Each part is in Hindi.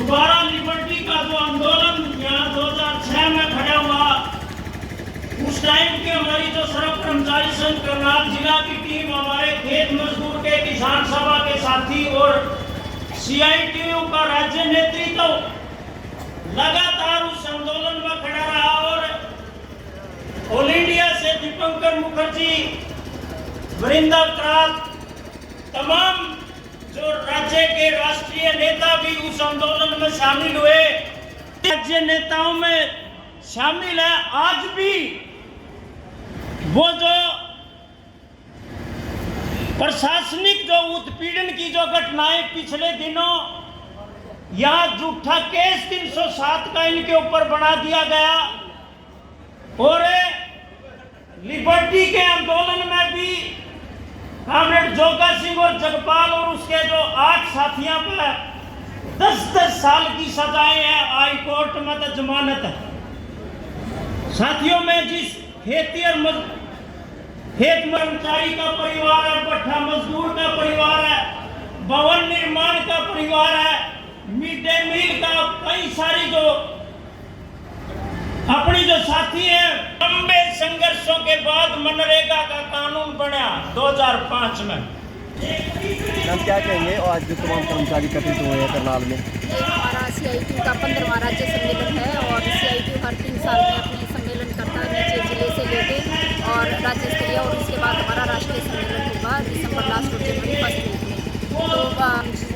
दोबारा लिबर्टी का जो आंदोलन यहाँ 2006 में खड़ा हुआ, उस टाइम की हमारी जो सड़क कर्मचारी संघ करनाल जिला की टीम, हमारे खेत मजदूर के किसान सभा के साथी और CITU का राज्य नेतृत्व लगातार उस आंदोलन में खड़ा रहा और ऑल इंडिया से दीपंकर मुखर्जी, वरिंदा करात, तमाम जो राज्य के राष्ट्रीय नेता भी उस आंदोलन में शामिल हुए। राज्य नेताओं में शामिल है। आज भी वो जो प्रशासनिक जो उत्पीड़न की जो घटनाएं पिछले दिनों यहाँ झूठा केस 307 का इनके ऊपर बना दिया गया और लिबर्टी के आंदोलन में भी कॉमरेड जोगा सिंह और जगपाल और उसके जो 8 साथियों पर 10-10 साल की सजाएं हैं। हाई कोर्ट में तो जमानत है। साथियों में जिस खेत कर्मचारी का परिवार है, भट्ठा मजदूर का परिवार है, भवन निर्माण का परिवार है, मिड डे मील का कई सारी जो अपनी जो साथी हैं, लंबे संघर्षों के बाद मनरेगा का कानून बना 2005 में। हम क्या कहेंगे और आज जो तमाम कर्मचारी एकत्रित हुए हैं करनाल में? ये हमारा CITU का 15वां राज्य सम्मेलन है और CITU हर 3 साल में अपने सम्मेलन करता है, नीचे जिले से लेके और राज्य स्तरीय, और उसके बाद हमारा राष्ट्रीय सम्मेलन होगा दिसंबर लास्ट और जनवरी फर्स्ट वीक में। तो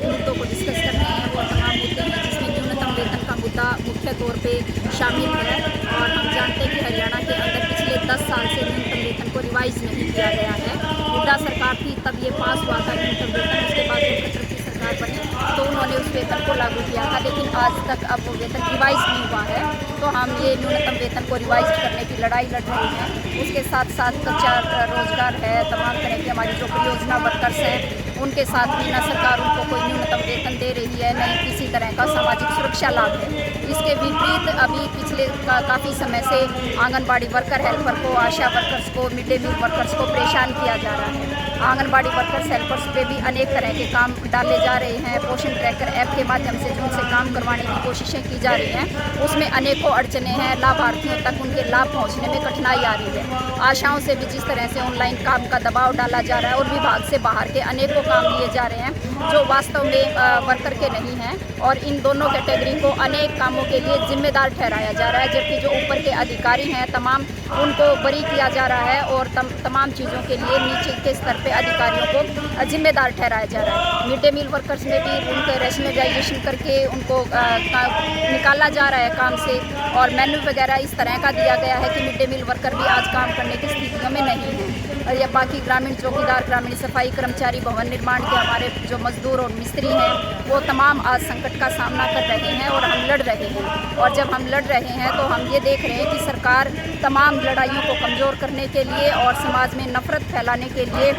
मुद्दों को डिस्कस करते हैं वो तमाम मुद्दे हैं जिसमें न्यूनतम वेतन का मुद्दा मुख्य तौर पे शामिल है। और हम जानते हैं कि हरियाणा के अंदर पिछले 10 साल से न्यूनतम वेतन को रिवाइज नहीं किया गया है। हुड्डा सरकार थी तब ये पास हुआ था न्यूनतम वेतन, उसके बाद खट्टर की सरकार बनी तो उन्होंने उस वेतन को लागू किया था, लेकिन आज तक अब वो वेतन रिवाइज नहीं हुआ है। तो हम ये न्यूनतम वेतन को रिवाइज करने की लड़ाई लड़ रहे हैं। उसके साथ साथ कच्चा रोजगार है, तमाम तरह की हमारी जो परियोजना वर्कर्स हैं उनके साथ भी न सरकार उनको कोई न्यूनतम वेतन दे रही है, न ही किसी तरह का सामाजिक सुरक्षा लाभ है। इसके विपरीत अभी पिछले काफ़ी समय से आंगनबाड़ी वर्कर हेल्पर को, आशा वर्कर्स को, मिड डे मील वर्कर्स को परेशान किया जा रहा है। आंगनबाड़ी वर्कर्स हेल्पर्स पे भी अनेक तरह के काम डाले जा रहे हैं। पोषण ट्रैकर ऐप के माध्यम से जो उनसे काम करवाने की कोशिशें की जा रही हैं उसमें अनेकों अड़चने हैं। लाभार्थियों तक उनके लाभ पहुंचने में कठिनाई आ रही है। आशाओं से भी जिस तरह से ऑनलाइन काम का दबाव डाला जा रहा है और विभाग से बाहर के अनेकों काम लिए जा रहे हैं जो वास्तव में वर्कर के नहीं हैं, और इन दोनों कैटेगरी को अनेक कामों के लिए जिम्मेदार ठहराया जा रहा है, जबकि जो ऊपर के अधिकारी हैं तमाम उनको बरी किया जा रहा है और तमाम चीज़ों के लिए नीचे के स्तर पे अधिकारियों को जिम्मेदार ठहराया जा रहा है। मिड डे मील वर्कर्स में भी उनके रैशनलाइजेशन करके उनको निकाला जा रहा है काम से, और मेन्यू वगैरह इस तरह का दिया गया है कि मिड डे मील वर्कर भी आज काम करने की स्थितियों में नहीं है। और या बाकी ग्रामीण चौकीदार, ग्रामीण सफाई कर्मचारी, भवन निर्माण के हमारे जो मजदूर और मिस्त्री हैं वो तमाम आज संकट का सामना कर रहे हैं और हम लड़ रहे हैं। और जब हम लड़ रहे हैं तो हम ये देख रहे हैं कि सरकार तमाम लड़ाइयों को कमज़ोर करने के लिए और समाज में नफरत फैलाने के लिए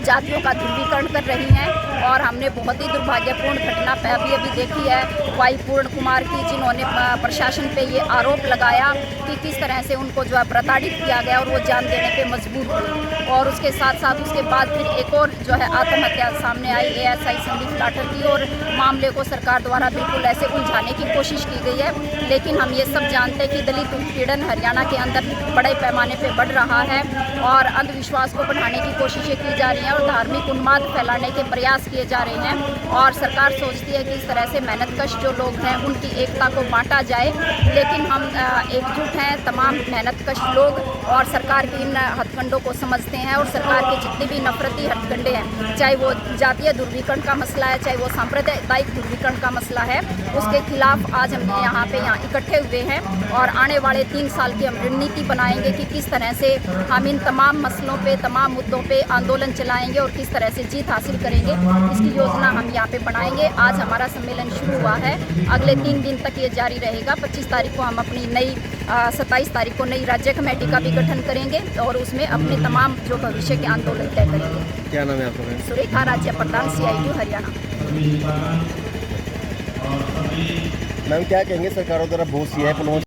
जातियों का ध्रुवीकरण कर रही हैं। और हमने बहुत ही दुर्भाग्यपूर्ण घटना अभी देखी है वाई पूर्ण कुमार की, जिन्होंने प्रशासन पे ये आरोप लगाया कि किस तरह से उनको जो है प्रताड़ित किया गया और वो जान देने पे मजबूर हुई। और उसके साथ साथ उसके बाद फिर एक और जो है आत्महत्या सामने आई ASI संदीप लाठर की, और मामले को सरकार द्वारा बिल्कुल ऐसे उलझाने की कोशिश की गई है। लेकिन हम ये सब जानते हैं कि दलित उत्पीड़न हरियाणा के अंदर बड़े पैमाने पर बढ़ रहा है और अंधविश्वास को बढ़ाने की कोशिशें की जा रही हैं और धार्मिक उन्माद फैलाने के प्रयास किए जा रहे हैं। और सरकार सोचती है कि इस तरह से मेहनतकश जो लोग हैं उनकी एकता को बांटा जाए, लेकिन हम एकजुट हैं तमाम मेहनतकश लोग और सरकार की इन हथकंडों को समझते हैं। और सरकार के जितने भी नफरती हथकंडे हैं, चाहे वो जातीय ध्रुवीकरण का मसला है, चाहे वो सांप्रदायिक ध्रुवीकरण का मसला है, उसके खिलाफ आज हम यहाँ इकट्ठे हुए हैं और आने वाले 3 साल की हम रणनीति बनाएंगे कि किस तरह से हम इन तमाम मसलों पे, तमाम मुद्दों पे आंदोलन चलाएंगे और किस तरह से जीत हासिल करेंगे। इसकी योजना हम यहाँ पे बनाएंगे। आज हमारा सम्मेलन शुरू हुआ है, अगले 3 दिन तक ये जारी रहेगा। 25 तारीख को हम अपनी नई 27 तारीख को नई राज्य कमेटी का भी गठन करेंगे और उसमें अपने तमाम जो भविष्य के आंदोलन तय करेंगे। क्या नाम है आपका? सुरेखा, राज्य प्रधान CITU हरियाणा। मैम क्या कहेंगे, सरकारों द्वारा बहुत सी है